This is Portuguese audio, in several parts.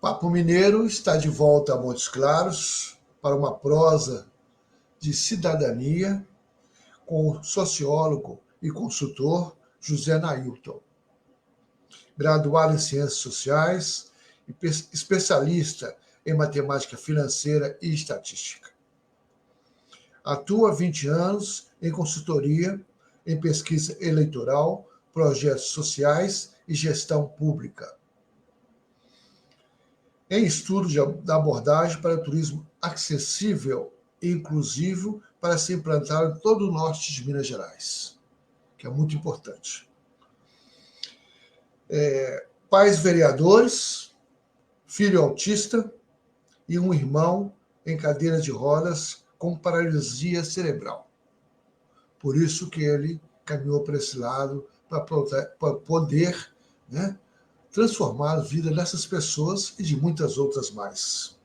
Papo Mineiro está de volta a Montes Claros para uma prosa de cidadania com o sociólogo e consultor José Nailton, graduado em Ciências Sociais e especialista em matemática financeira e estatística. Atua há 20 anos em consultoria, em pesquisa eleitoral, projetos sociais e gestão pública. Em estudo da abordagem para o turismo acessível e inclusivo para se implantar em todo o norte de Minas Gerais, que é muito importante. Pais vereadores, filho autista e um irmão em cadeira de rodas com paralisia cerebral. Por isso que ele caminhou para esse lado, para poder, né, transformar a vida dessas pessoas e de muitas outras mais.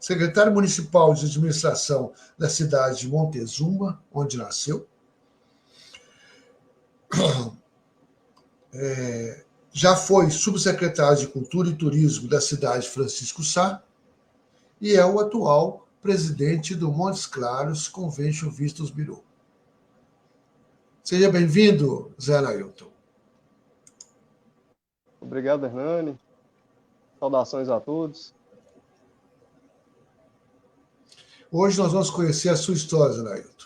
Secretário Municipal de Administração da cidade de Montezuma, onde nasceu. Já foi subsecretário de Cultura e Turismo da cidade de Francisco Sá e é o atual presidente do Montes Claros Convention Vistos Bureau. Seja bem-vindo, Zé Nailton. Obrigado, Hernani. Saudações a todos. Hoje nós vamos conhecer a sua história, Zé Nailton.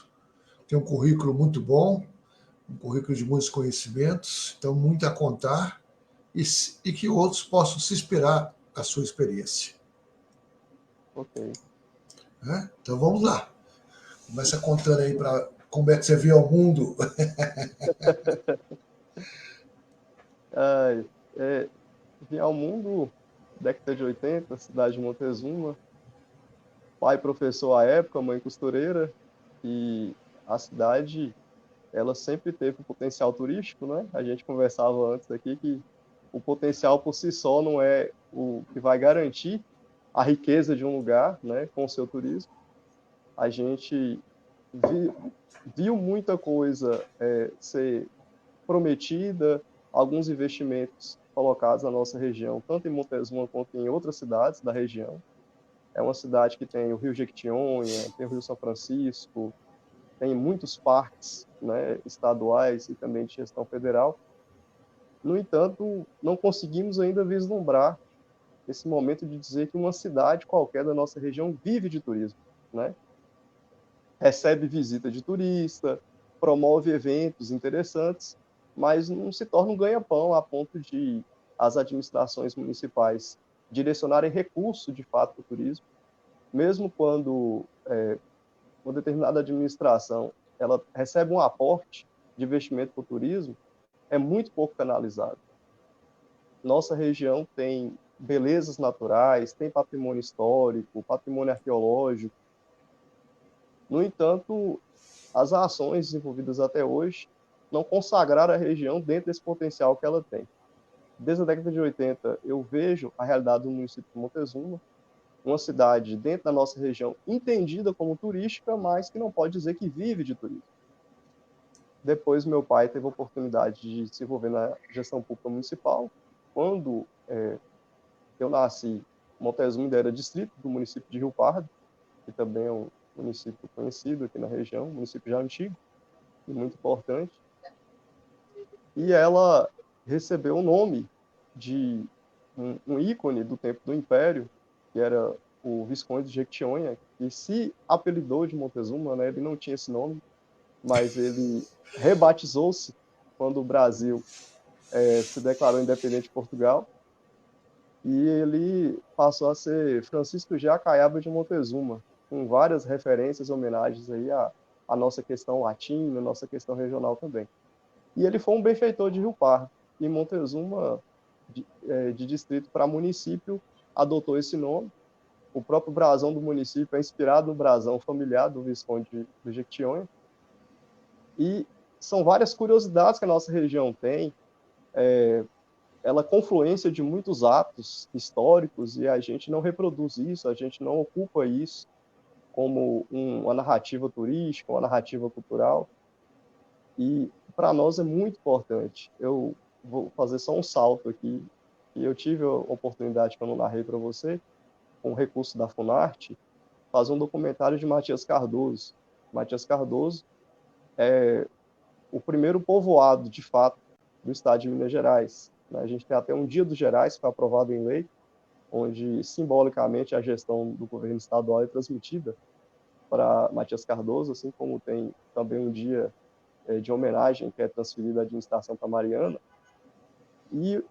Tem um currículo muito bom, um currículo de muitos conhecimentos, então muito a contar e que outros possam se inspirar à sua experiência. Ok. Então vamos lá. Começa contando aí para como é que você vê o mundo. Vim ao mundo, década de 80, cidade de Montezuma. Pai professor à época, mãe costureira. E a cidade, ela sempre teve um potencial turístico, né? A gente conversava antes aqui que o potencial por si só não é o que vai garantir a riqueza de um lugar, né, com o seu turismo. A gente viu muita coisa ser prometida, alguns investimentos colocados na nossa região, tanto em Montezuma quanto em outras cidades da região. É uma cidade que tem o Rio Jequitinhonha, tem o Rio São Francisco, tem muitos parques, né, estaduais e também de gestão federal. No entanto, não conseguimos ainda vislumbrar esse momento de dizer que uma cidade qualquer da nossa região vive de turismo, né? Recebe visita de turista, promove eventos interessantes, mas não se torna um ganha-pão a ponto de as administrações municipais direcionarem recursos de fato para o turismo, mesmo quando uma determinada administração ela recebe um aporte de investimento para o turismo, é muito pouco canalizado. Nossa região tem belezas naturais, tem patrimônio histórico, patrimônio arqueológico. No entanto, as ações desenvolvidas até hoje não consagraram a região dentro desse potencial que ela tem. Desde a década de 80, eu vejo a realidade do município de Montezuma, uma cidade dentro da nossa região entendida como turística, mas que não pode dizer que vive de turismo. Depois, meu pai teve a oportunidade de se envolver na gestão pública municipal. Quando eu nasci, Montezuma ainda era distrito do município de Rio Pardo, que também é um município conhecido aqui na região, um município já antigo e muito importante. E ela recebeu o nome de um ícone do tempo do Império, que era o Visconde de Jequitinhonha, que se apelidou de Montezuma, né? Ele não tinha esse nome, mas ele rebatizou-se quando o Brasil se declarou independente de Portugal, e ele passou a ser Francisco de Acaiaba de Montezuma, com várias referências e homenagens aí à nossa questão latina, nossa questão regional também. E ele foi um benfeitor de Rio Pardo, e Montezuma, de distrito para município, adotou esse nome. O próprio brasão do município é inspirado no brasão familiar do Visconde de Jequitinhonha. E são várias curiosidades que a nossa região tem, ela é confluência de muitos atos históricos, e a gente não reproduz isso, a gente não ocupa isso como uma narrativa turística, uma narrativa cultural. E para nós é muito importante. Eu vou fazer só um salto aqui E eu tive a oportunidade, que eu não narrei para você, com o recurso da Funarte, fazer um documentário de Matias Cardoso. Matias Cardoso é o primeiro povoado, de fato, do estado de Minas Gerais. A gente tem até um Dia dos Gerais, que foi aprovado em lei, onde simbolicamente a gestão do governo estadual é transmitida para Matias Cardoso, assim como tem também um dia de homenagem que é transferido da administração para Mariana. E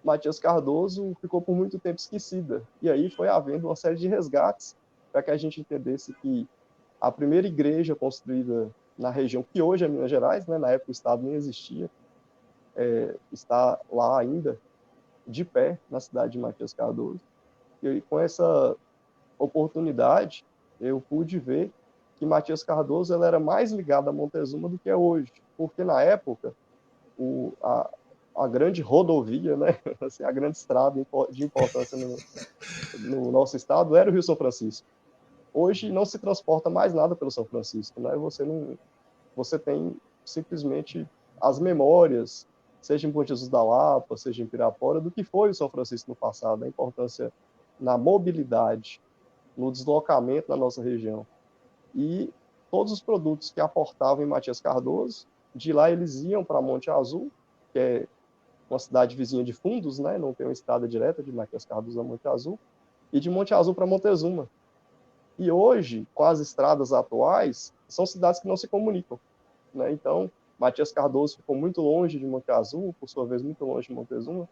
Matias Cardoso ficou por muito tempo esquecida. E aí foi havendo uma série de resgates para que a gente entendesse que a primeira igreja construída na região, que hoje é Minas Gerais, né, na época o estado nem existia, está lá ainda, de pé, na cidade de Matias Cardoso. E com essa oportunidade, eu pude ver que Matias Cardoso ela era mais ligada a Montezuma do que é hoje, porque na época o, a grande rodovia, né, assim, a grande estrada de importância no nosso estado era o Rio São Francisco. Hoje não se transporta mais nada pelo São Francisco, né? Você tem simplesmente as memórias, seja em Bom Jesus da Lapa, seja em Pirapora, do que foi o São Francisco no passado, a importância na mobilidade, no deslocamento na nossa região. E todos os produtos que aportavam em Matias Cardoso, de lá eles iam para Monte Azul, que é uma cidade vizinha de Fundos, né? Não tem uma estrada direta de Matias Cardoso a Monte Azul, e de Monte Azul para Montezuma. E hoje, com as estradas atuais, são cidades que não se comunicam, né? Então, Matias Cardoso ficou muito longe de Monte Azul, por sua vez, muito longe de Montezuma.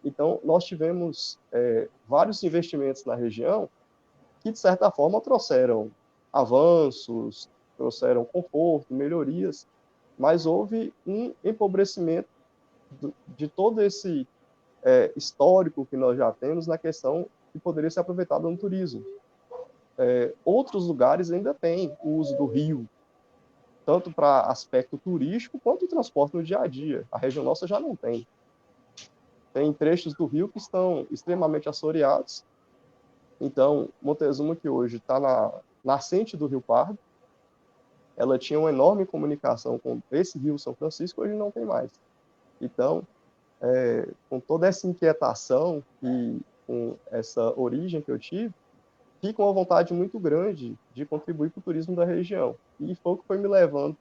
Então, nós tivemos vários investimentos na região que, de certa forma, trouxeram avanços, trouxeram conforto, melhorias, mas houve um empobrecimento de todo esse histórico que nós já temos na questão que poderia ser aproveitado no turismo. Outros lugares ainda têm o uso do rio, tanto para aspecto turístico quanto transporte no dia a dia. A região nossa já não tem. Tem trechos do rio que estão extremamente assoreados. Então, Montezuma, que hoje está na nascente do Rio Pardo, ela tinha uma enorme comunicação com esse rio São Francisco, hoje não tem mais. Então, com toda essa inquietação e com essa origem que eu tive, fica uma vontade muito grande de contribuir para o turismo da região. E foi o que foi me levando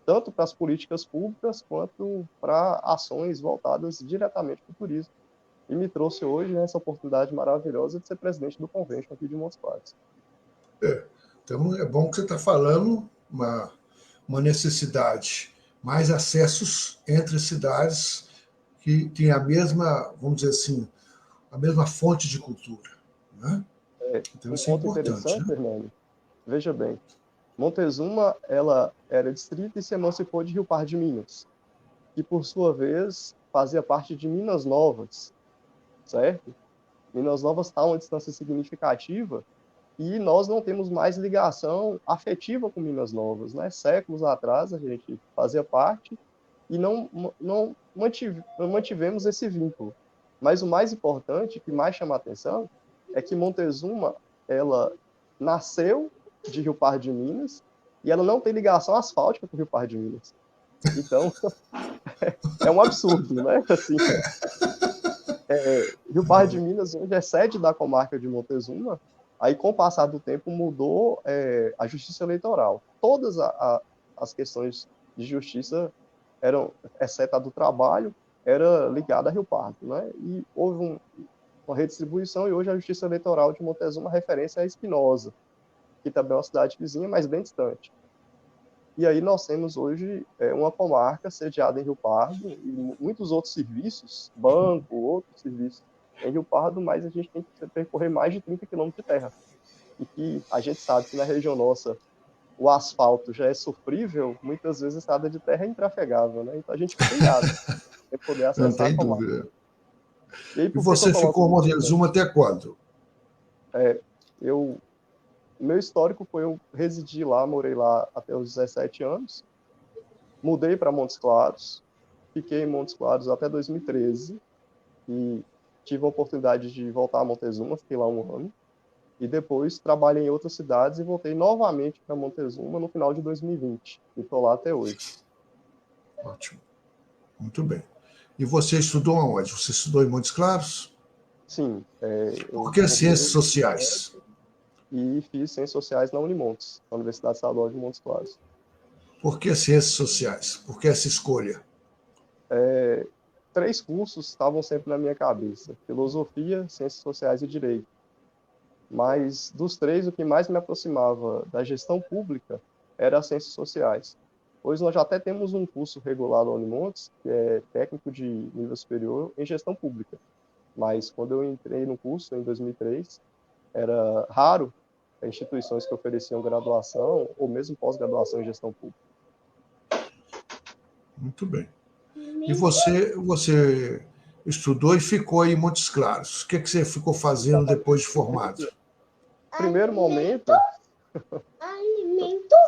tanto para as políticas públicas quanto para ações voltadas diretamente para o turismo. E me trouxe hoje, né, essa oportunidade maravilhosa de ser presidente do Convention aqui de Montes Claros. Então, é bom que você está falando uma necessidade, mais acessos entre cidades que têm a mesma, vamos dizer assim, a mesma fonte de cultura. Né? Então, Um isso é ponto importante. interessante, Né? Hernani, veja bem, Montezuma, ela era distrito e se emancipou de Rio Pardo de Minas, que por sua vez fazia parte de Minas Novas, certo? Minas Novas está a uma distância significativa e nós não temos mais ligação afetiva com Minas Novas, né? Séculos atrás a gente fazia parte e não mantivemos esse vínculo. Mas o mais importante, que mais chama a atenção, é que Montezuma, ela nasceu de Rio Pardo de Minas e ela não tem ligação asfáltica com o Rio Pardo de Minas. Então, é um absurdo, né? Assim, Rio Pardo de Minas hoje é sede da comarca de Montezuma, aí com o passar do tempo mudou a justiça eleitoral. Todas as questões de justiça eram, exceto a do trabalho, era ligada a Rio Pardo, né? E houve uma redistribuição e hoje a justiça eleitoral de Montezuma referência a Espinosa, que também é uma cidade vizinha, mas bem distante. E aí nós temos hoje uma comarca sediada em Rio Pardo e muitos outros serviços, banco, outros serviços em Rio Pardo, mas a gente tem que percorrer mais de 30 quilômetros de terra. E que a gente sabe que na região nossa o asfalto já é sofrível, muitas vezes a estrada de terra é intrafegável, né? Então a gente fica ilhado em poder Não acessar a tem comarca. dúvida. E aí E por que eu você coloco ficou em isso, né? Montezuma até quando? Eu, o meu histórico foi eu residir lá, morei lá até os 17 anos, mudei para Montes Claros, fiquei em Montes Claros até 2013 e tive a oportunidade de voltar a Montezuma, fiquei lá um ano. E depois trabalhei em outras cidades e voltei novamente para Montezuma no final de 2020. E estou lá até hoje. Ótimo. Muito bem. E você estudou aonde? Você estudou em Montes Claros? Sim, Por eu que ciências concluí sociais? e fiz Ciências Sociais na Unimontes, na Universidade Estadual de Montes Claros. Por que ciências sociais? Por que essa escolha? Três cursos estavam sempre na minha cabeça: Filosofia, Ciências Sociais e Direito. Mas dos três, o que mais me aproximava da gestão pública era as Ciências Sociais. Hoje nós já até temos um curso regulado na Unimontes, que é técnico de nível superior em gestão pública. Mas quando eu entrei no curso, em 2003, era raro instituições que ofereciam graduação ou mesmo pós-graduação em gestão pública. Muito bem. E você estudou e ficou em Montes Claros. O que você ficou fazendo depois de formado? Primeiro momento,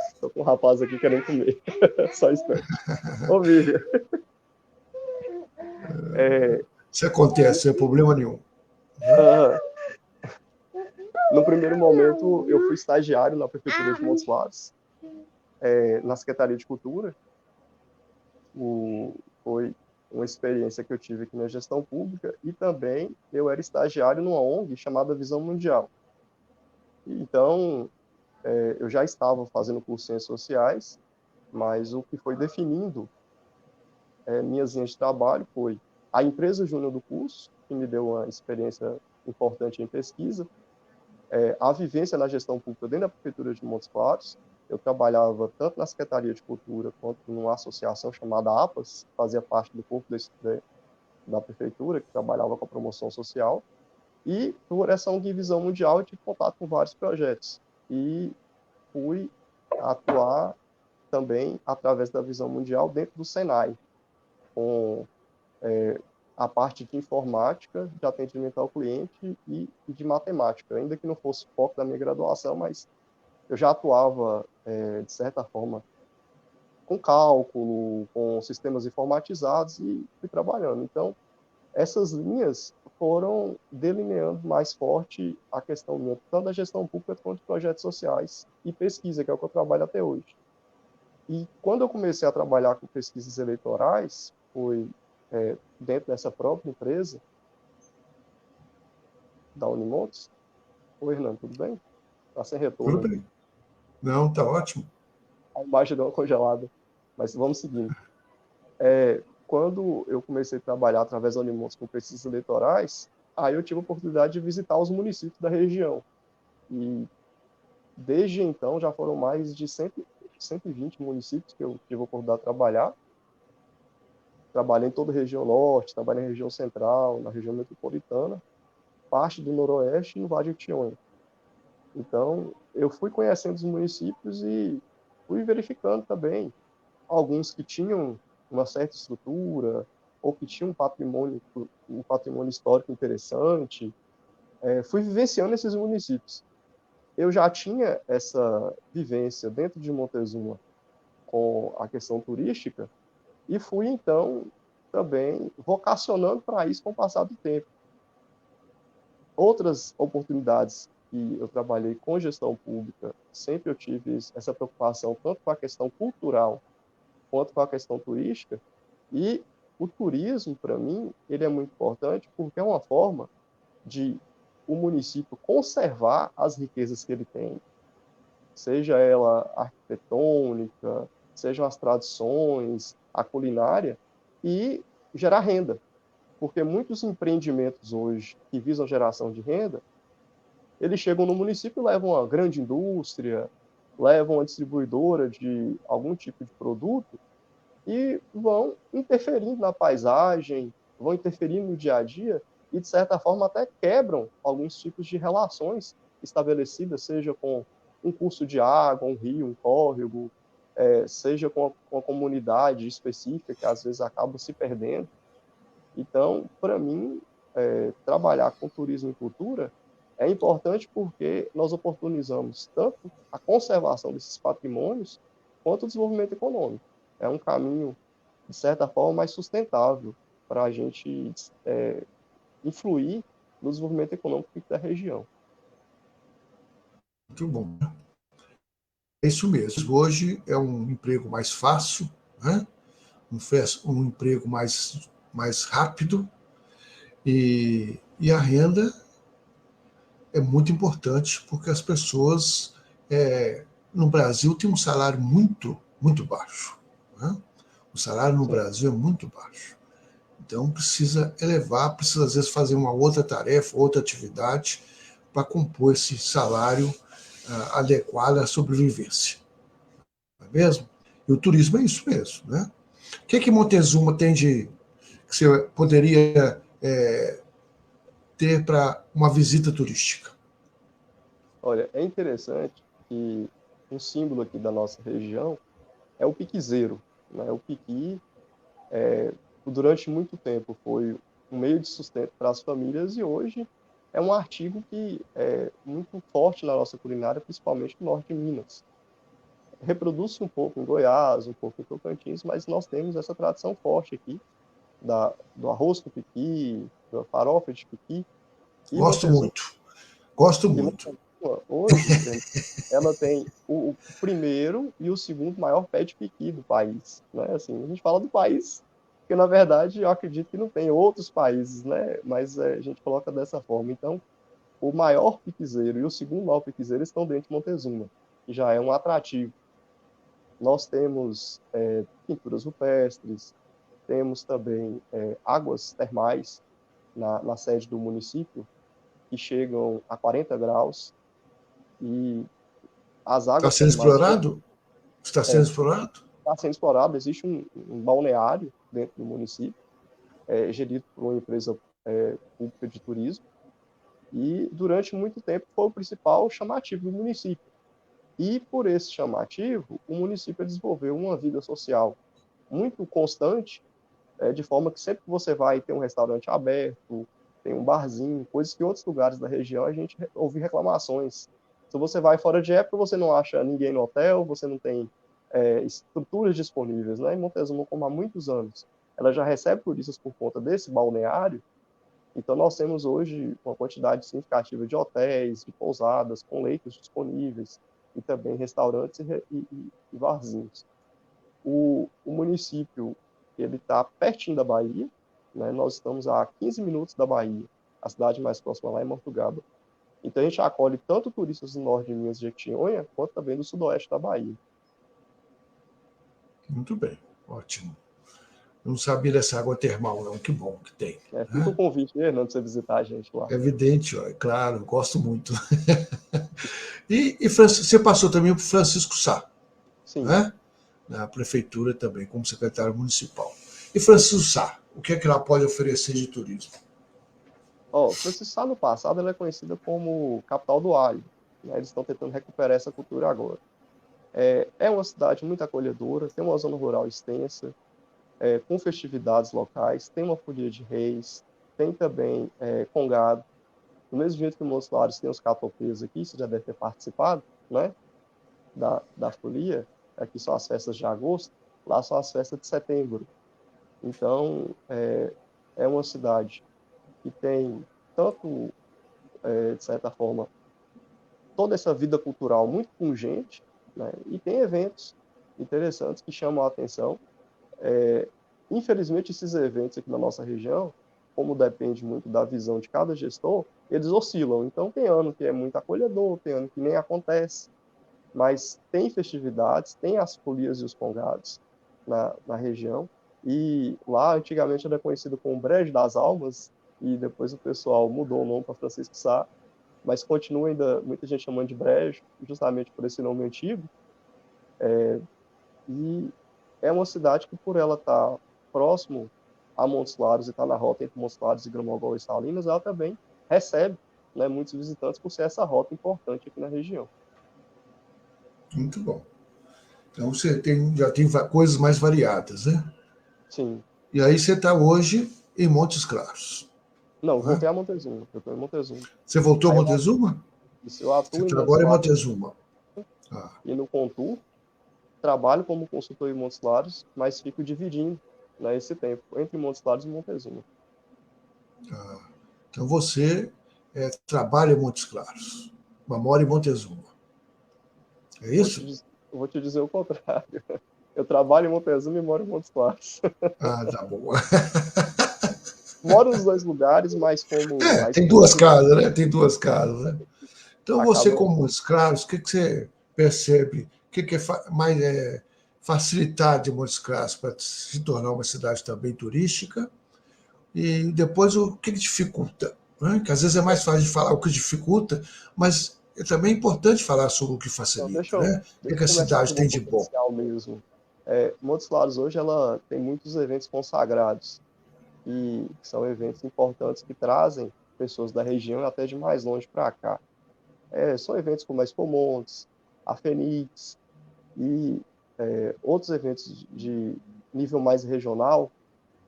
estou com um rapaz aqui querendo comer. Só espera. Ô, Vivian. Isso acontece, sem problema nenhum. No primeiro momento, eu fui estagiário na Prefeitura de Montes Claros, na Secretaria de Cultura. Foi uma experiência que eu tive aqui na gestão pública e também eu era estagiário numa ONG chamada Visão Mundial. Então, eu já estava fazendo curso em Ciências Sociais, mas o que foi definindo minhas linhas de trabalho foi a empresa júnior do curso, que me deu uma experiência importante em pesquisa, a vivência na gestão pública dentro da Prefeitura de Montes Claros. Eu trabalhava tanto na Secretaria de Cultura quanto numa associação chamada APAS, que fazia parte do corpo da Prefeitura, que trabalhava com a promoção social. E, por essa ONG Visão Mundial, eu tive contato com vários projetos. E fui atuar também, através da Visão Mundial, dentro do Senai, com a parte de informática, de atendimento ao cliente e de matemática, ainda que não fosse foco da minha graduação, mas eu já atuava, de certa forma, com cálculo, com sistemas informatizados e fui trabalhando. Então, essas linhas foram delineando mais forte a questão minha, tanto da gestão pública quanto de projetos sociais e pesquisa, que é o que eu trabalho até hoje. E quando eu comecei a trabalhar com pesquisas eleitorais, foi dentro dessa própria empresa, da Unimontes. Oi, Hernando, tudo bem? Está sem retorno Tudo aí. bem. Não, está ótimo. A imagem deu uma congelada, mas vamos seguindo. Quando eu comecei a trabalhar através da Unimontes com pesquisas eleitorais, aí eu tive a oportunidade de visitar os municípios da região. E desde então já foram mais de 120 municípios que eu tive a oportunidade de trabalhar. Trabalhei em toda a região norte, trabalhei na região central, na região metropolitana, parte do noroeste e no Vale do Jequitinhonha. Então, eu fui conhecendo os municípios e fui verificando também alguns que tinham uma certa estrutura ou que tinham um patrimônio histórico interessante. Fui vivenciando esses municípios. Eu já tinha essa vivência dentro de Montezuma com a questão turística e fui, então, também vocacionando para isso com o passar do tempo. Outras oportunidades que eu trabalhei com gestão pública, sempre eu tive essa preocupação tanto com a questão cultural quanto com a questão turística. E o turismo, para mim, ele é muito importante porque é uma forma de o município conservar as riquezas que ele tem, seja ela arquitetônica, sejam as tradições, a culinária, e gerar renda. Porque muitos empreendimentos hoje que visam geração de renda, eles chegam no município e levam uma grande indústria, levam uma distribuidora de algum tipo de produto e vão interferindo na paisagem, vão interferindo no dia a dia e, de certa forma, até quebram alguns tipos de relações estabelecidas, seja com um curso de água, um rio, um córrego, seja com uma comunidade específica que às vezes acaba se perdendo. Então, para mim, trabalhar com turismo e cultura é importante porque nós oportunizamos tanto a conservação desses patrimônios quanto o desenvolvimento econômico. É um caminho, de certa forma, mais sustentável para a gente influir no desenvolvimento econômico da região. Muito bom. É isso mesmo. Hoje é um emprego mais fácil, né? Um emprego mais mais rápido, e a renda é muito importante, porque as pessoas no Brasil têm um salário muito baixo. Né? O salário no Sim. Brasil é muito baixo. Então precisa elevar, precisa às vezes fazer uma outra tarefa, outra atividade para compor esse salário adequado à sobrevivência. Não é mesmo? E o turismo é isso mesmo. Né? O que Montezuma tem de que você poderia ter para uma visita turística? Olha, é interessante que um símbolo aqui da nossa região é o piquizeiro, né? O piqui, durante muito tempo, foi um meio de sustento para as famílias e hoje é um artigo que é muito forte na nossa culinária, principalmente no norte de Minas. Reproduz-se um pouco em Goiás, um pouco em Tocantins, mas nós temos essa tradição forte aqui do arroz com piqui, da farofa de piqui. E Gosto Montezuma, muito. Gosto e muito. Montezuma hoje, ela tem o primeiro e o segundo maior pé de piqui do país, né? Assim, a gente fala do país, porque na verdade eu acredito que não tem outros países, né? Mas a gente coloca dessa forma. Então, o maior piquizeiro e o segundo maior piquizeiro estão dentro de Montezuma, que já é um atrativo. Nós temos pinturas rupestres, temos também águas termais na sede do município, que chegam a 40 graus, e as Está águas sendo termais explorado? Está sendo explorado? está sendo explorado. Existe um balneário dentro do município, gerido por uma empresa pública de turismo, e durante muito tempo foi o principal chamativo do município. E por esse chamativo, o município desenvolveu uma vida social muito constante, de forma que sempre que você vai ter um restaurante aberto, tem um barzinho, coisas que em outros lugares da região a gente ouve reclamações. Se você vai fora de época, você não acha ninguém no hotel, você não tem estruturas disponíveis, né? Em Montezuma, como há muitos anos, ela já recebe turistas por conta desse balneário, então nós temos hoje uma quantidade significativa de hotéis, de pousadas, com leitos disponíveis, e também restaurantes e barzinhos. O município ele está pertinho da Bahia, né? Nós estamos a 15 minutos da Bahia, a cidade mais próxima lá é Mortugaba. Então a gente acolhe tanto turistas do norte de Minas de Jequitinhonha, quanto também do sudoeste da Bahia. Muito bem, ótimo. Não sabia dessa água termal, não. Que bom que tem. Fica Né? o convite, Fernando, para você visitar a gente lá. É evidente, ó, é claro, gosto muito. Você passou também por Francisco Sá, Sim. né? Na prefeitura também, como secretário municipal. E Francisco Sá, o que é que ela pode oferecer de turismo? Francisco Sá, no passado, ela é conhecida como capital do alho, né? Eles estão tentando recuperar essa cultura agora. É uma cidade muito acolhedora, tem uma zona rural extensa, com festividades locais, tem uma folia de reis, tem também congado. Do mesmo jeito que o Montes Claros tem os catopeiros aqui, você já deve ter participado, né? Da folia, aqui são as festas de agosto, lá são as festas de setembro. Então, é uma cidade que tem tanto, de certa forma, toda essa vida cultural muito pungente, né? E tem eventos interessantes que chamam a atenção. Infelizmente, esses eventos aqui na nossa região, como depende muito da visão de cada gestor, eles oscilam. Então, tem ano que é muito acolhedor, tem ano que nem acontece, mas tem festividades, tem as folias e os congados na região. E lá, antigamente, era conhecido como Brejo das Almas, e depois o pessoal mudou o nome para Francisco Sá, mas continua ainda muita gente chamando de Brejo, justamente por esse nome antigo. E é uma cidade que, por ela estar próximo a Montes Claros e estar na rota entre Montes Claros e Gramagola e Salinas, ela também recebe, né, muitos visitantes por ser essa rota importante aqui na região. Muito bom. Então você já tem coisas mais variadas, né? Sim. E aí você está hoje em Montes Claros. Não, Não é? voltei a Montezuma. Eu estou em Montezuma. Você voltou a Aí Montezuma? eu Você atuo em está Montes agora em Claros Montezuma. Ah, e no Contur, trabalho como consultor em Montes Claros, mas fico dividindo, né, esse tempo entre Montes Claros e Montezuma. ah. Então você trabalha em Montes Claros, mas mora em Montezuma. É Vou te, isso? diz- vou te dizer o contrário. Eu trabalho em Montezuma e moro em Montes Claros. Ah, tá bom. Moro nos dois lugares, mas como a Tem duas esposa casas, né? Tem duas casas, né? Então, você, acaba como escravos, o que você percebe? O que é mais facilitar de Montes Claros para se tornar uma cidade também turística? E depois, o que dificulta? Né? Que às vezes é mais fácil de falar o que dificulta, mas é também importante falar sobre o que Então, facilita. Né? O deixa que eu a começar cidade pelo tem de bom? potencial mesmo. Montes Claros hoje ela tem muitos eventos consagrados e são eventos importantes que trazem pessoas da região e até de mais longe para cá. São eventos como a Expo Montes, a Fenix e outros eventos de nível mais regional,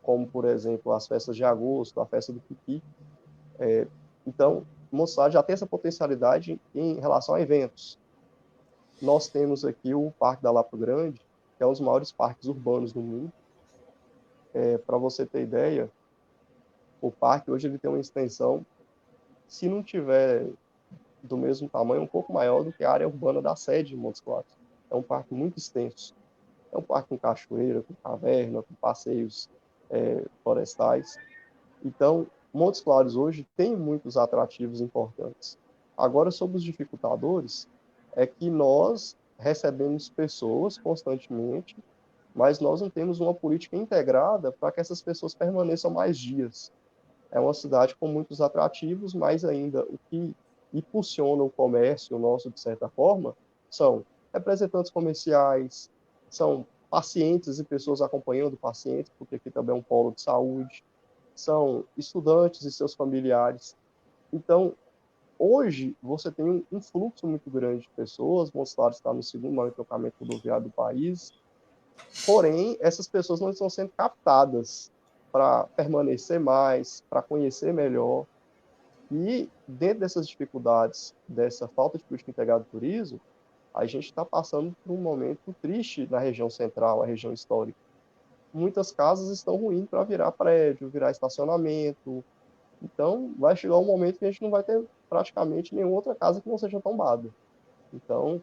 como, por exemplo, as festas de agosto, a festa do Piqui. Então, Montes Claros já tem essa potencialidade em relação a eventos. Nós temos aqui o Parque da Lapo Grande, que é um dos maiores parques urbanos do mundo. Para você ter ideia, o parque hoje ele tem uma extensão, se não tiver do mesmo tamanho, um pouco maior do que a área urbana da sede de Montes Claros. É um parque muito extenso. É um parque com cachoeira, com caverna, com passeios florestais. Então, Montes Claros hoje tem muitos atrativos importantes. Agora, sobre os dificultadores, é que nós recebemos pessoas constantemente, mas nós não temos uma política integrada para que essas pessoas permaneçam mais dias. É uma cidade com muitos atrativos, mas ainda o que impulsiona o comércio nosso, de certa forma, são representantes comerciais, são pacientes e pessoas acompanhando pacientes, porque aqui também é um polo de saúde, são estudantes e seus familiares. Então, hoje, você tem um fluxo muito grande de pessoas, Montes Claros está no segundo maior entroncamento rodoviário do país, porém, essas pessoas não estão sendo captadas para permanecer mais, para conhecer melhor. E, dentro dessas dificuldades, dessa falta de política integrada de turismo, a gente está passando por um momento triste na região central, a região histórica. Muitas casas estão ruindo para virar prédio, virar estacionamento. Então, vai chegar um momento que a gente não vai ter praticamente nenhuma outra casa que não seja tombada. Então,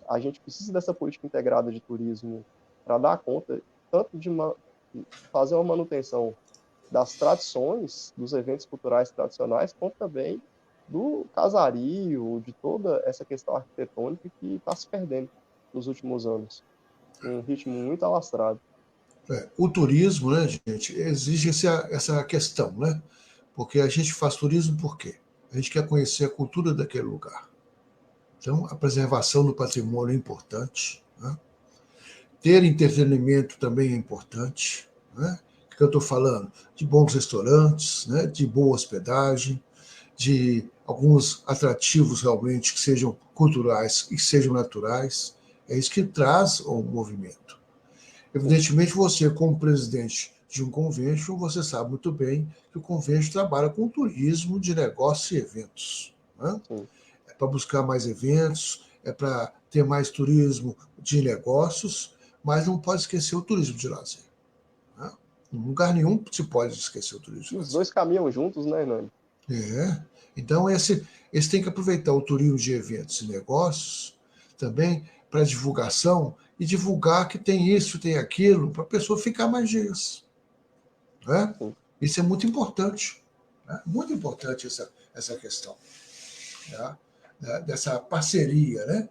a gente precisa dessa política integrada de turismo para dar conta tanto de fazer uma manutenção das tradições, dos eventos culturais tradicionais, quanto também do casario, de toda essa questão arquitetônica que está se perdendo nos últimos anos, um ritmo muito alastrado. O turismo, né, gente, exige essa questão, né? Porque a gente faz turismo por quê? A gente quer conhecer a cultura daquele lugar. Então, a preservação do patrimônio é importante. Né? Ter entretenimento também é importante. Né? O que eu estou falando? De bons restaurantes, né? De boa hospedagem, de alguns atrativos realmente que sejam culturais e que sejam naturais. É isso que traz o movimento. Evidentemente, você, como presidente de um convênio, você sabe muito bem que o convênio trabalha com turismo de negócio e eventos. Né? Sim. É para buscar mais eventos, é para ter mais turismo de negócios, mas não pode esquecer o turismo de lazer. Né? Em lugar nenhum se pode esquecer o turismo E de os lazer. dois caminham juntos, né, Nani? Então, esse tem que aproveitar o turismo de eventos e negócios também para divulgação e divulgar que tem isso, tem aquilo, para a pessoa ficar mais dias. Né? Sim. Isso é muito importante. Né? Muito importante essa questão. Tá? Dessa parceria. Né?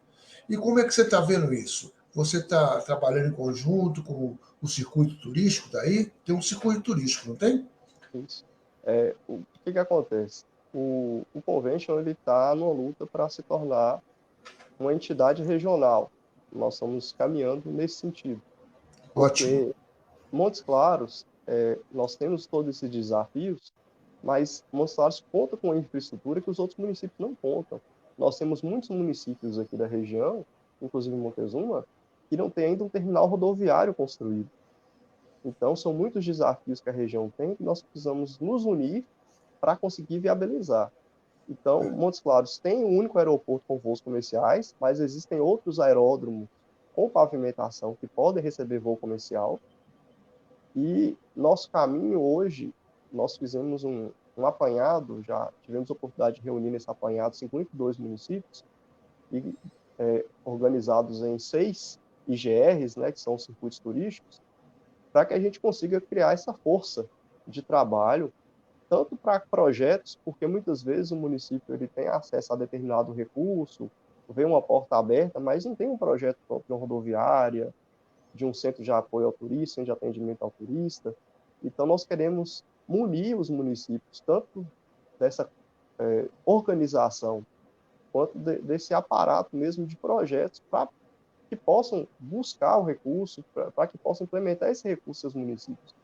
E como é que você está vendo isso? Você está trabalhando em conjunto com o circuito turístico daí? Tem um circuito turístico, não tem? Isso. O que acontece? O Convention está numa luta para se tornar uma entidade regional. Nós estamos caminhando nesse sentido, Ótimo. porque Montes Claros, nós temos todos esses desafios, mas Montes Claros conta com uma infraestrutura que os outros municípios não contam. Nós temos muitos municípios aqui da região, inclusive Montezuma, que não tem ainda um terminal rodoviário construído. Então, são muitos desafios que a região tem que nós precisamos nos unir para conseguir viabilizar. Então, Montes Claros tem um único aeroporto com voos comerciais, mas existem outros aeródromos com pavimentação que podem receber voo comercial. E nosso caminho hoje, nós fizemos um apanhado, já tivemos a oportunidade de reunir nesse apanhado 52 municípios, e, organizados em 6 IGRs, né, que são os circuitos turísticos, para que a gente consiga criar essa força de trabalho, tanto para projetos, porque muitas vezes o município ele tem acesso a determinado recurso, vê uma porta aberta, mas não tem um projeto próprio de uma rodoviária, de um centro de apoio ao turista, de atendimento ao turista. Então, nós queremos munir os municípios, tanto dessa organização, quanto desse aparato mesmo de projetos, para que possam buscar o recurso, para que possam implementar esse recurso nos municípios.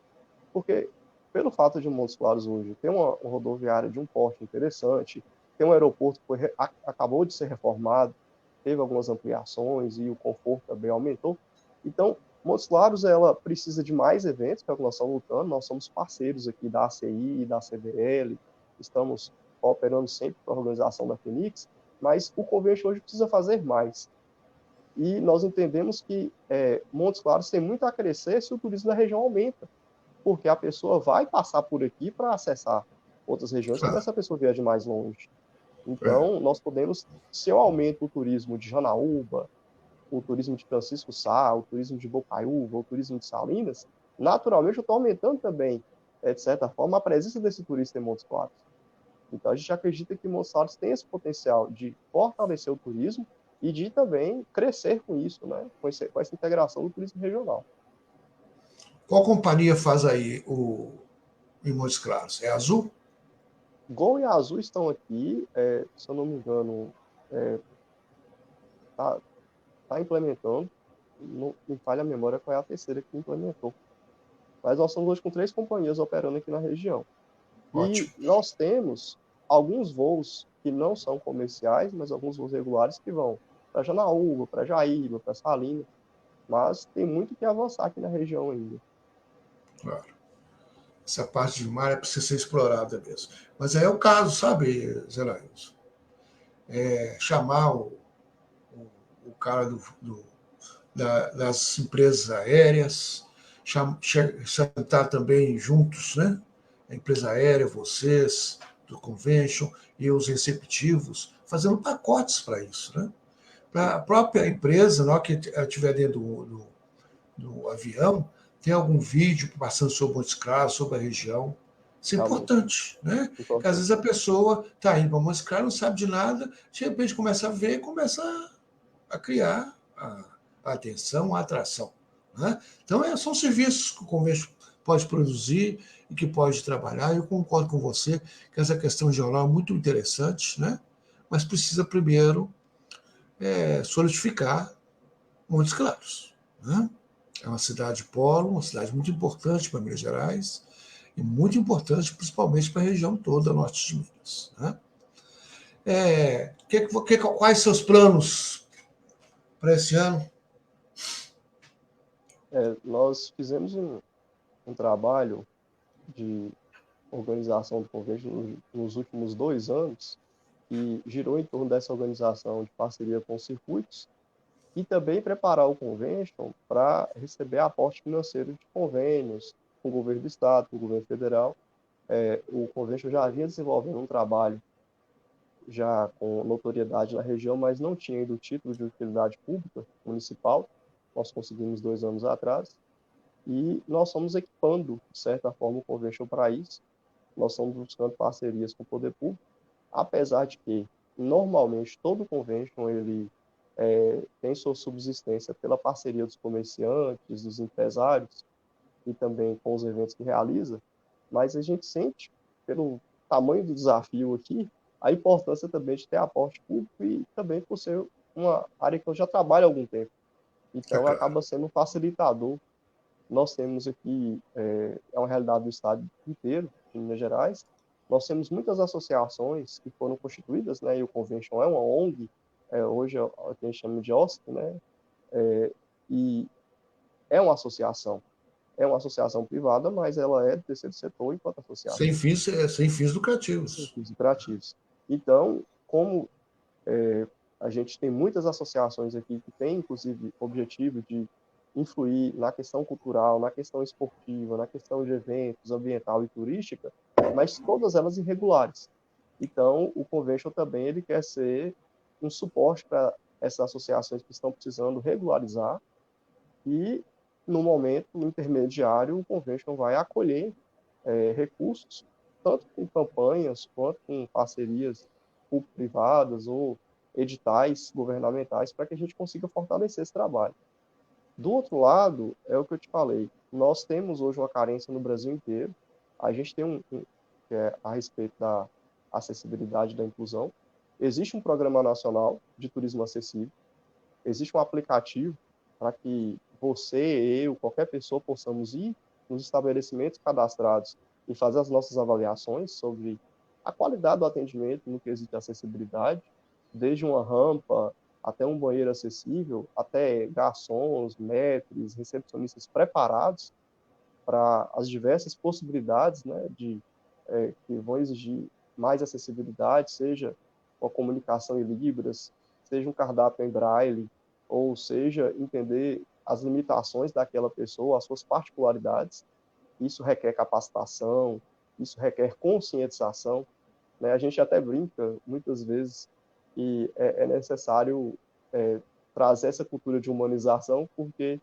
Porque, pelo fato de Montes Claros hoje ter uma rodoviária de um porte interessante, ter um aeroporto que acabou de ser reformado, teve algumas ampliações e o conforto também aumentou. Então, Montes Claros ela precisa de mais eventos, que é o que nós estamos lutando. Nós somos parceiros aqui da ACI e da CDL, estamos cooperando sempre com a organização da Phoenix, mas o Convention hoje precisa fazer mais. E nós entendemos que Montes Claros tem muito a crescer se o turismo da região aumenta, porque a pessoa vai passar por aqui para acessar outras regiões quando Claro. essa pessoa vier de mais longe. É. Então, nós podemos, se eu aumento o turismo de Janaúba, o turismo de Francisco Sá, o turismo de Bocaiúva, o turismo de Salinas, naturalmente eu estou aumentando também, de certa forma, a presença desse turista em Montes Claros. Então, a gente acredita que Montes Claros tem esse potencial de fortalecer o turismo e de também crescer com isso, né? Com essa integração do turismo regional. Qual companhia faz aí em Montes Claros? É Azul? Gol e Azul estão aqui, se eu não me engano, está tá implementando, não me falha a memória qual é a terceira que implementou. Mas nós estamos hoje com 3 companhias operando aqui na região. E Ótimo. nós temos alguns voos que não são comerciais, mas alguns voos regulares que vão para Janaúba, para Jaíba, para Salinas, mas tem muito que avançar aqui na região ainda. Claro. Essa parte de mar precisa ser explorada mesmo. Mas é o caso, sabe, Zé Laís? Chamar o cara das empresas aéreas, sentar também juntos, né? A empresa aérea, vocês, do convention e os receptivos, fazendo pacotes para isso, né? Para a própria empresa, na hora que estiver dentro do avião, tem algum vídeo passando sobre Montes Claros, sobre a região. Isso é Realmente, importante, né? Porque às importante. vezes a pessoa está indo para Montes Claros, não sabe de nada, de repente começa a ver e começa a criar a atenção, a atração. Né? Então, são serviços que o comércio pode produzir e que pode trabalhar. Eu concordo com você que essa questão geológica é muito interessante, né? Mas precisa primeiro solidificar Montes Claros. Né? É uma cidade polo, uma cidade muito importante para Minas Gerais e muito importante principalmente para a região toda norte de Minas. Né? Quais seus planos para esse ano? Nós fizemos um trabalho de organização do convênio nos últimos 2 anos e girou em torno dessa organização de parceria com os circuitos e também preparar o convention para receber aporte financeiro de convênios com o governo do estado, com o governo federal. O convention já vinha desenvolvendo um trabalho já com notoriedade na região, mas não tinha ainda o título de utilidade pública municipal. Nós conseguimos 2 anos atrás e nós estamos equipando, de certa forma, o convention para isso. Nós estamos buscando parcerias com o poder público, apesar de que, normalmente, todo convention ele tem sua subsistência pela parceria dos comerciantes, dos empresários e também com os eventos que realiza, mas a gente sente, pelo tamanho do desafio aqui, a importância também de ter aporte público e também por ser uma área que eu já trabalho há algum tempo. É Então, claro. acaba sendo um facilitador. Nós temos aqui, uma realidade do estado inteiro, de Minas Gerais, nós temos muitas associações que foram constituídas, né, e o Convention é uma ONG, hoje é o que a gente chama de OSC, né, e é uma associação. É uma associação privada, mas ela é do terceiro setor enquanto associação. Sem fins Sem lucrativos. fins lucrativos. Então, como a gente tem muitas associações aqui que têm, inclusive, objetivo de influir na questão cultural, na questão esportiva, na questão de eventos, ambiental e turística, mas todas elas irregulares. Então, o Convention também ele quer ser um suporte para essas associações que estão precisando regularizar e, no momento intermediário, o Convention vai acolher recursos, tanto com campanhas quanto com parcerias público-privadas ou editais governamentais, para que a gente consiga fortalecer esse trabalho. Do outro lado, é o que eu te falei, nós temos hoje uma carência no Brasil inteiro, a gente tem que é a respeito da acessibilidade da inclusão, existe um programa nacional de turismo acessível, existe um aplicativo para que você, eu, qualquer pessoa possamos ir nos estabelecimentos cadastrados e fazer as nossas avaliações sobre a qualidade do atendimento no quesito acessibilidade, desde uma rampa até um banheiro acessível, até garçons, maîtres, recepcionistas preparados para as diversas possibilidades, né, que vão exigir mais acessibilidade, seja uma comunicação em libras, seja um cardápio em braille, ou seja, entender as limitações daquela pessoa, as suas particularidades. Isso requer capacitação, isso requer conscientização, né? A gente até brinca, muitas vezes, que é necessário trazer essa cultura de humanização, porque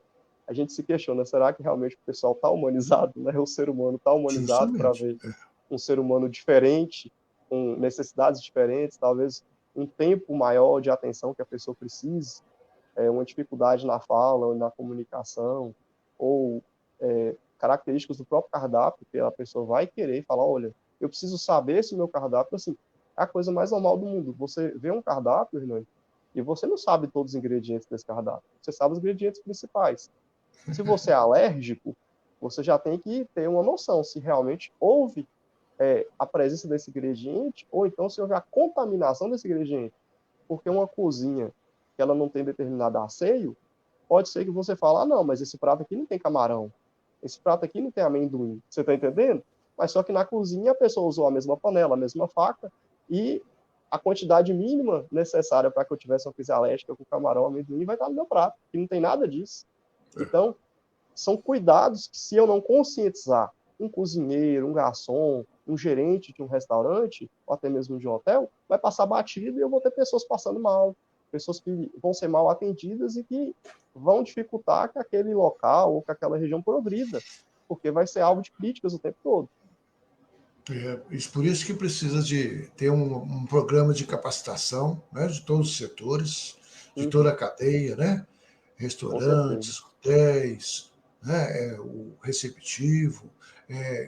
a gente se questiona, será que realmente o pessoal está humanizado, né? O ser humano está humanizado para Justamente. ver um ser humano diferente, com necessidades diferentes, talvez um tempo maior de atenção que a pessoa precise, uma dificuldade na fala, na comunicação, ou características do próprio cardápio, que a pessoa vai querer falar, olha, eu preciso saber se o meu cardápio, assim, é a coisa mais normal do mundo. Você vê um cardápio, Hernani, e você não sabe todos os ingredientes desse cardápio. Você sabe os ingredientes principais. Se você é alérgico, você já tem que ter uma noção se realmente houve a presença desse ingrediente ou então se houve a contaminação desse ingrediente. Porque uma cozinha que ela não tem determinado asseio, pode ser que você fale, ah, não, mas esse prato aqui não tem camarão, esse prato aqui não tem amendoim. Você está entendendo? Mas só que na cozinha a pessoa usou a mesma panela, a mesma faca e a quantidade mínima necessária para que eu tivesse uma pizza alérgica com camarão, amendoim, vai estar no meu prato, que não tem nada disso. Então, são cuidados que, se eu não conscientizar um cozinheiro, um garçom, um gerente de um restaurante, ou até mesmo de um hotel, vai passar batido e eu vou ter pessoas passando mal, pessoas que vão ser mal atendidas e que vão dificultar que aquele local ou que aquela região progrida, porque vai ser alvo de críticas o tempo todo. Por isso que precisa de ter um programa de capacitação, né, de todos os setores, de toda a cadeia, né? Com certeza. Restaurantes, hotéis, né, o receptivo,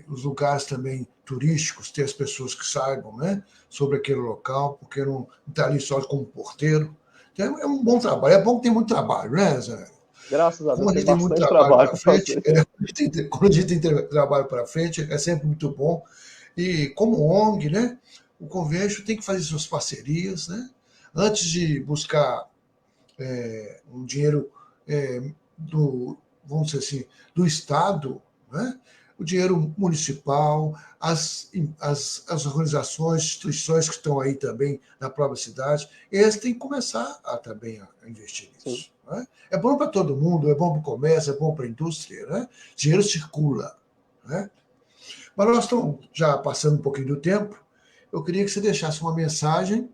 os lugares também turísticos, ter as pessoas que saibam, né, sobre aquele local, porque não está ali só como porteiro. Então, é um bom trabalho. É bom que tem muito trabalho, né, Zé? Graças a Como Deus, a tem gente tem muito bastante trabalho trabalho para para frente, fazer. quando a gente tem trabalho para frente, é sempre muito bom. E como ONG, né, o Convention tem que fazer suas parcerias, né, antes de buscar um dinheiro vamos dizer assim, do Estado, né, o dinheiro municipal, as organizações, instituições que estão aí também na própria cidade, eles têm que começar também a investir Sim. nisso. Né? É bom para todo mundo, é bom para o comércio, é bom para a indústria, né? Dinheiro circula. Né? Mas nós estamos já passando um pouquinho do tempo. Eu queria que você deixasse uma mensagem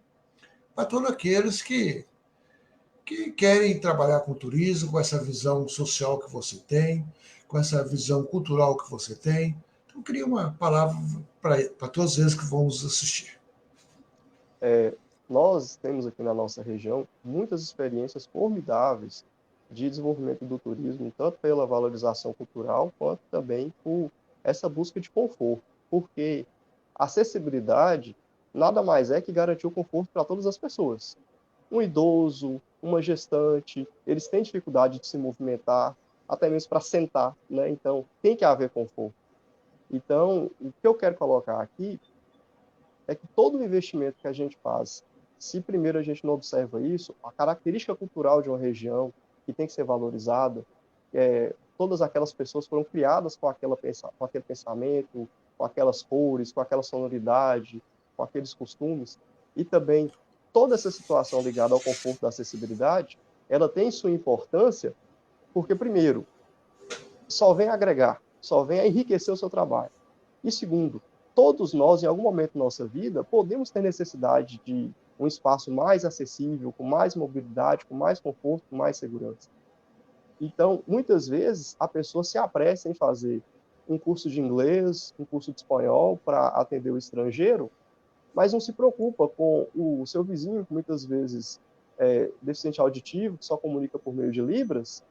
para todos aqueles que querem trabalhar com turismo, com essa visão social que você tem, com essa visão cultural que você tem. Então, eu queria uma palavra para todos eles que vão nos assistir. Nós temos aqui na nossa região muitas experiências formidáveis de desenvolvimento do turismo, tanto pela valorização cultural, quanto também por essa busca de conforto. Porque acessibilidade nada mais é que garantir o conforto para todas as pessoas. Um idoso, uma gestante, eles têm dificuldade de se movimentar, até mesmo para sentar, né? Então, tem que haver conforto. Então, o que eu quero colocar aqui é que todo investimento que a gente faz, se primeiro a gente não observa isso, a característica cultural de uma região que tem que ser valorizada, todas aquelas pessoas foram criadas com aquele pensamento, com aquelas cores, com aquela sonoridade, com aqueles costumes, e também toda essa situação ligada ao conforto da acessibilidade, ela tem sua importância, porque primeiro, só vem agregar, só vem a enriquecer o seu trabalho. E segundo, todos nós, em algum momento da nossa vida, podemos ter necessidade de um espaço mais acessível, com mais mobilidade, com mais conforto, com mais segurança. Então, muitas vezes, a pessoa se apressa em fazer um curso de inglês, um curso de espanhol para atender o estrangeiro, mas não se preocupa com o seu vizinho, que muitas vezes é deficiente auditivo, que só comunica por meio de Libras,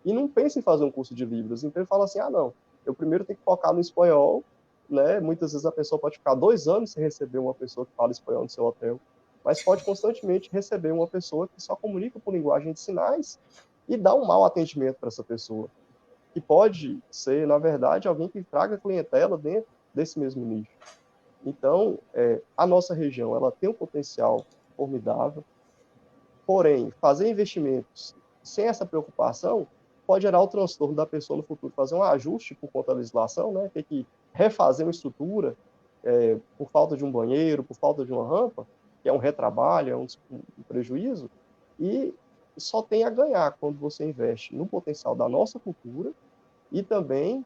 e não pensa em fazer um curso de Libras. Então ele fala assim, não, eu primeiro tenho que focar no espanhol, né? Muitas vezes a pessoa pode ficar 2 anos sem receber uma pessoa que fala espanhol no seu hotel, mas pode constantemente receber uma pessoa que só comunica por linguagem de sinais e dá um mau atendimento para essa pessoa, que pode ser, na verdade, alguém que traga clientela dentro desse mesmo nicho. Então, a nossa região ela tem um potencial formidável, porém, fazer investimentos sem essa preocupação pode gerar o transtorno da pessoa no futuro, fazer um ajuste por conta da legislação, né? Ter que refazer uma estrutura por falta de um banheiro, por falta de uma rampa, que é um retrabalho, é um prejuízo, e só tem a ganhar quando você investe no potencial da nossa cultura e também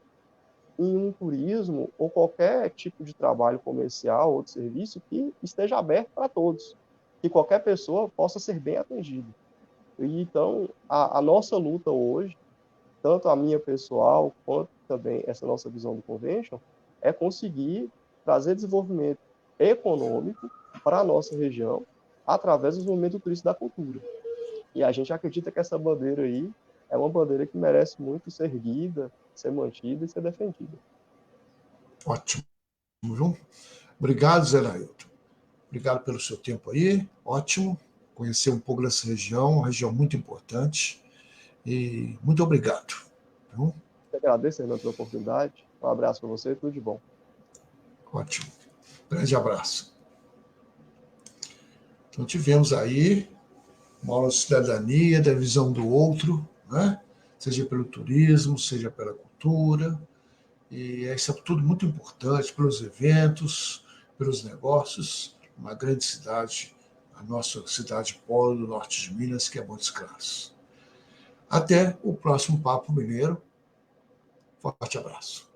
em um turismo ou qualquer tipo de trabalho comercial ou de serviço que esteja aberto para todos, que qualquer pessoa possa ser bem atendida. E então, a nossa luta hoje, tanto a minha pessoal, quanto também essa nossa visão do Convention, é conseguir trazer desenvolvimento econômico para a nossa região através do desenvolvimento turístico da cultura. E a gente acredita que essa bandeira aí é uma bandeira que merece muito ser erguida, ser mantida e ser defendida. Ótimo, viu? Obrigado, Zé Nailton. Obrigado pelo seu tempo aí. Ótimo. Conhecer um pouco dessa região, uma região muito importante. E muito obrigado. Viu? Eu agradeço, Fernando, pela oportunidade. Um abraço para você, tudo de bom. Ótimo. Grande abraço. Então, tivemos aí uma aula de cidadania, da visão do outro, né? Seja pelo turismo, seja pela cultura. E isso é tudo muito importante pelos eventos, pelos negócios. Uma grande cidade, a nossa cidade polo do norte de Minas, que é Montes Claros. Até o próximo Papo Mineiro. Forte abraço.